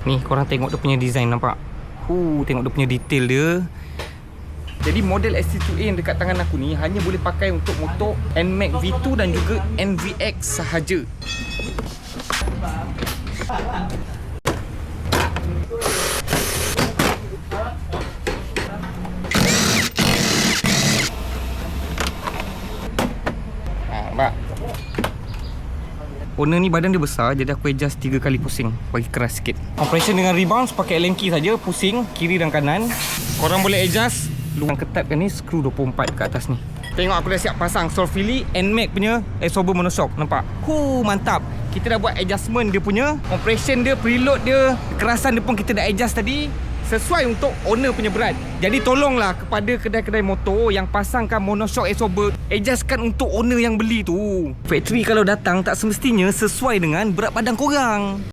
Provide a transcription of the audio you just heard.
Ni korang tengok dia punya design, nampak? Tengok dia punya detail dia. Jadi model ST2A yang dekat tangan aku ni hanya boleh pakai untuk motor NMAX V2 dan juga NVX sahaja. Nampak? Owner ni badan dia besar, jadi aku adjust 3 kali pusing, bagi keras sikit. Operation dengan rebound pakai Allen key saja, pusing kiri dan kanan. Korang boleh adjust. Luang ketatkan ni skru 24 kat atas ni. Tengok aku dah siap pasang Sorfili NMAX punya absorber monoshock. Nampak? Mantap. Kita dah buat adjustment dia punya, operation dia, preload dia, kekerasan dia pun kita dah adjust tadi, sesuai untuk owner punya berat. Jadi tolonglah kepada kedai-kedai motor yang pasangkan monoshock absorber, adjustkan untuk owner yang beli tu. Factory kalau datang tak semestinya sesuai dengan berat badan korang.